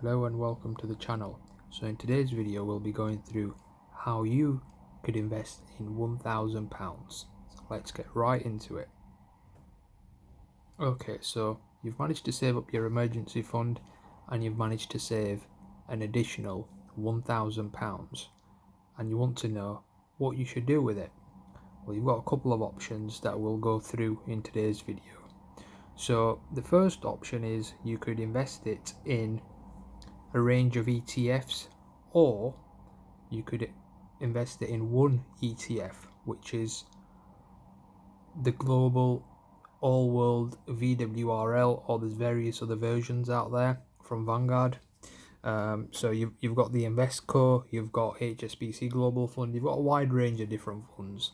Hello and welcome to the channel. So in today's video we'll be going through how you could invest in £1,000. So let's get right into it. Okay, so you've managed to save up your emergency fund and you've managed to save an additional £1,000 and you want to know what you should do with it. Well, you've got a couple of options that we'll go through in today's video. So the first option is you could invest it in a range of ETFs, or you could invest it in one ETF, which is the global all world VWRL, or there's various other versions out there from Vanguard. So you've got the Investco, you've got HSBC Global Fund, you've got a wide range of different funds.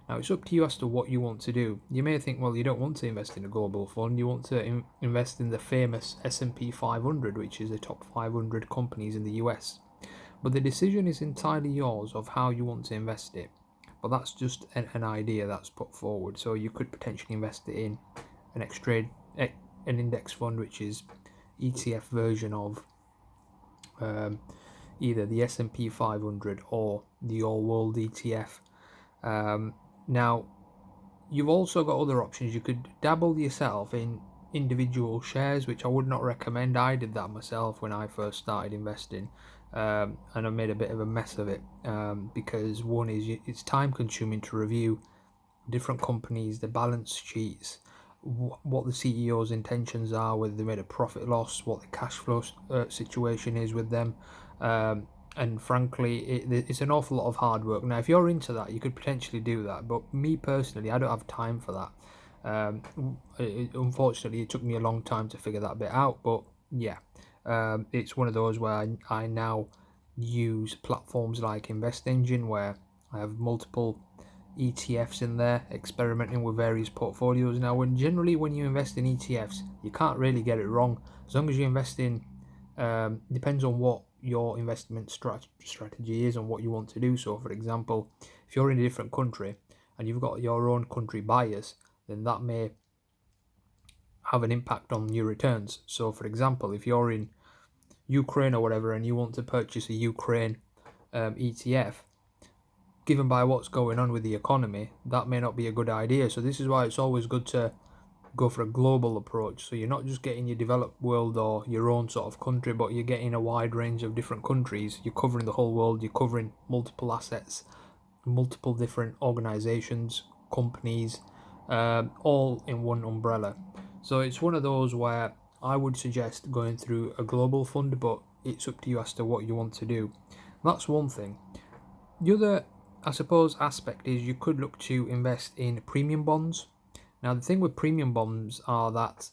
Now it's up to you as to what you want to do. You may think, well, you don't want to invest in a global fund, you want to invest in the famous S&P 500, which is the top 500 companies in the US. But the decision is entirely yours of how you want to invest it. But that's just an idea that's put forward. So you could potentially invest it in an index fund, which is ETF version of either the S&P 500 or the all world ETF. Now, you've also got other options. You could dabble yourself in individual shares, which I would not recommend. I did that myself when I first started investing, and I made a bit of a mess of it because one is it's time consuming to review different companies, the balance sheets, what the CEO's intentions are, whether they made a profit loss, what the cash flow situation is with them. And frankly, it's an awful lot of hard work. Now, if you're into that, you could potentially do that. But me personally, I don't have time for that. Unfortunately, it took me a long time to figure that bit out. But yeah, it's one of those where I now use platforms like Invest Engine, where I have multiple ETFs in there, experimenting with various portfolios. Now, when you invest in ETFs, you can't really get it wrong as long as you invest in. Depends on what your investment strategy is and what you want to do. So, for example, if you're in a different country and you've got your own country bias, then that may have an impact on your returns. So, for example, if you're in Ukraine or whatever and you want to purchase a Ukraine ETF, given by what's going on with the economy, that may not be a good idea. So this is why it's always good to go for a global approach. So you're not just getting your developed world or your own sort of country, but you're getting a wide range of different countries. You're covering the whole world. You're covering multiple assets, multiple different organizations, companies, all in one umbrella. So it's one of those where I would suggest going through a global fund, but it's up to you as to what you want to do. That's one thing. The other, I suppose, aspect is you could look to invest in premium bonds. Now, the thing with premium bonds are that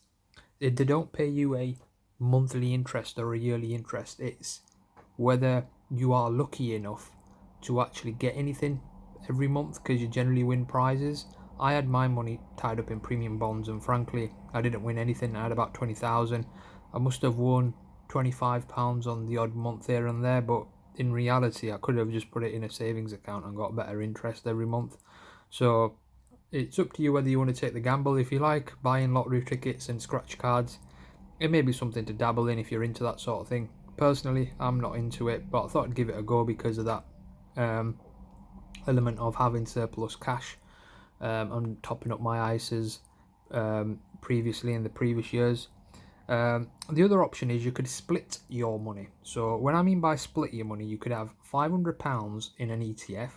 they don't pay you a monthly interest or a yearly interest. It's whether you are lucky enough to actually get anything every month, because you generally win prizes. I had my money tied up in premium bonds, and frankly, I didn't win anything. I had about 20,000. I must have won £25 on the odd month here and there, but in reality, I could have just put it in a savings account and got better interest every month. So it's up to you whether you want to take the gamble. If you like buying lottery tickets and scratch cards, it may be something to dabble in if you're into that sort of thing. Personally, I'm not into it, but I thought I'd give it a go because of that element of having surplus cash and topping up my ISAs previously in the previous years. The other option is you could split your money. So when I mean by split your money, you could have £500 in an ETF,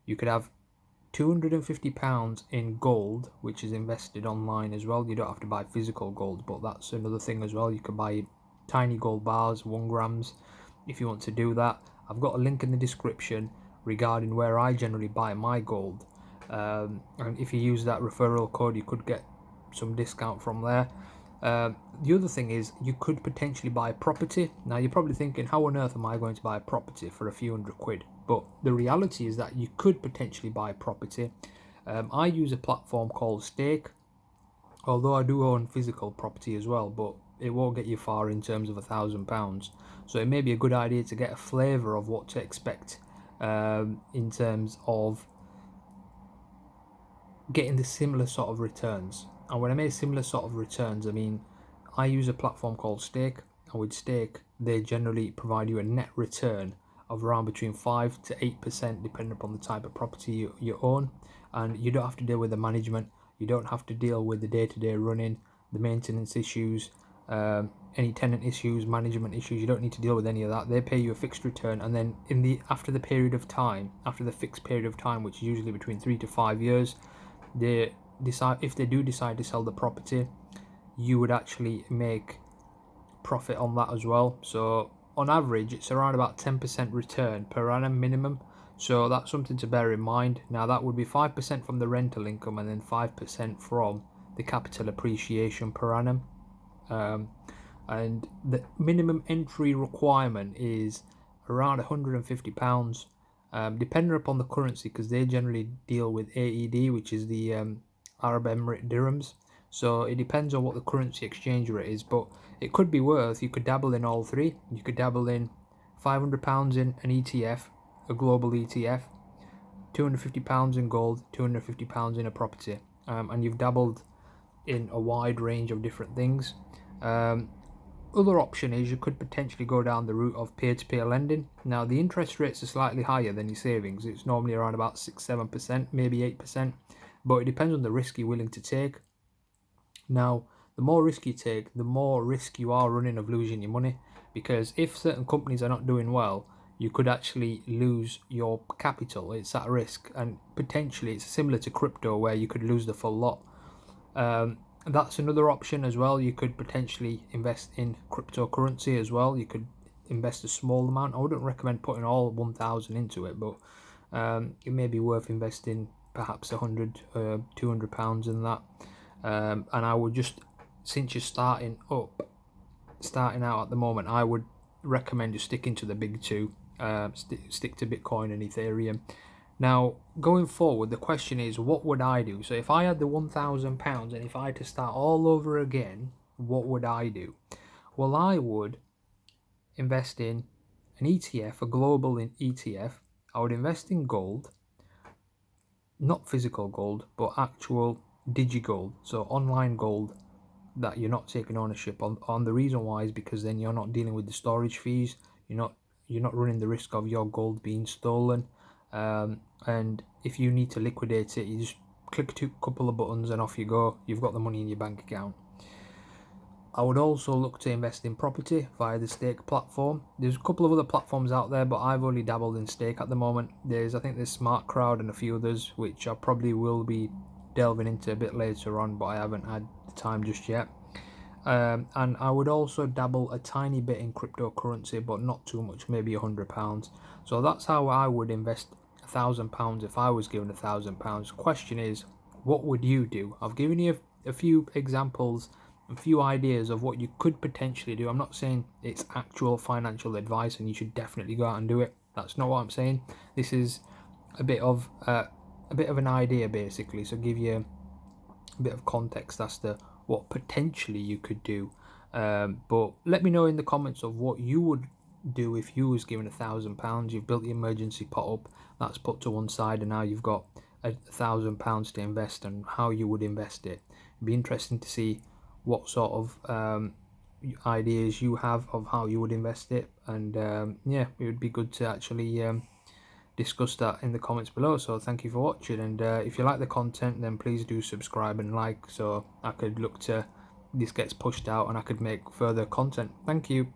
you could have £250 in gold, which is invested online as well. You don't have to buy physical gold, but that's another thing as well. You can buy tiny gold bars, 1 grams, if you want to do that. I've got a link in the description regarding where I generally buy my gold, and if you use that referral code, you could get some discount from there. The other thing is you could potentially buy property. Now you're probably thinking, how on earth am I going to buy a property for a few £100? But the reality is that you could potentially buy property. I use a platform called Stake, although I do own physical property as well, but it won't get you far in terms of £1,000. So it may be a good idea to get a flavour of what to expect in terms of getting the similar sort of returns. And when I mean similar sort of returns, I mean I use a platform called Stake. and with stake, they generally provide you a net return of around between 5 to 8%, depending upon the type of property you own. And you don't have to deal with the management, you don't have to deal with the day-to-day running, the maintenance issues, any tenant issues, management issues. You don't need to deal with any of that. They pay you a fixed return, and then after the period of time, after the fixed period of time, which is usually between 3 to 5 years, they decide, if they do decide to sell the property, you would actually make profit on that as well. So on average, it's around about 10% return per annum minimum. So that's something to bear in mind. Now that would be 5% from the rental income and then 5% from the capital appreciation per annum. And the minimum entry requirement is around £150, depending upon the currency, because they generally deal with AED, which is the Arab Emirate dirhams. So it depends on what the currency exchange rate is, but it could be worth, you could dabble in all three. You could dabble in £500 in an ETF, a global ETF, £250 in gold, £250 in a property, and you've dabbled in a wide range of different things. Other option is you could potentially go down the route of peer-to-peer lending. Now the interest rates are slightly higher than your savings. It's normally around about 6-7%, maybe 8%, but it depends on the risk you're willing to take. Now, the more risk you take, the more risk you are running of losing your money, because if certain companies are not doing well, you could actually lose your capital. It's at risk, and potentially it's similar to crypto where you could lose the full lot. That's another option as well. You could potentially invest in cryptocurrency as well. You could invest a small amount. I wouldn't recommend putting all 1,000 into it, but it may be worth investing perhaps £100, £200 in that. And I would just, since you're starting out at the moment, I would recommend you sticking to the big two. Stick to Bitcoin and Ethereum. Now, going forward, the question is, what would I do? So if I had the £1,000 and if I had to start all over again, what would I do? Well, I would invest in an ETF, a global ETF. I would invest in gold, not physical gold, but actual digigold, so online gold that you're not taking ownership on. The reason why is because then you're not dealing with the storage fees. You're not running the risk of your gold being stolen. And if you need to liquidate it, you just click a couple of buttons and off you go. You've got the money in your bank account. I would also look to invest in property via the stake platform. There's a couple of other platforms out there, but I've only dabbled in stake at the moment. I think there's Smart Crowd and a few others, which I probably will be delving into a bit later on, but I haven't had the time just yet. And I would also dabble a tiny bit in cryptocurrency, but not too much, maybe £100. So that's how I would invest £1,000 if I was given £1,000. Question is, what would you do? I've given you a few examples, a few ideas of what you could potentially do. I'm not saying it's actual financial advice and you should definitely go out and do it. That's not what I'm saying. This is a bit of an idea, basically, so give you a bit of context as to what potentially you could do. But let me know in the comments of what you would do if you was given £1,000. You've built the emergency pot up, that's put to one side, and now you've got £1,000 to invest, and how you would invest it. It'd be interesting to see what sort of ideas you have of how you would invest it, and yeah, it would be good to actually discuss that in the comments below. So thank you for watching, and if you like the content, then please do subscribe and like, so I could look to this gets pushed out and I could make further content. Thank you.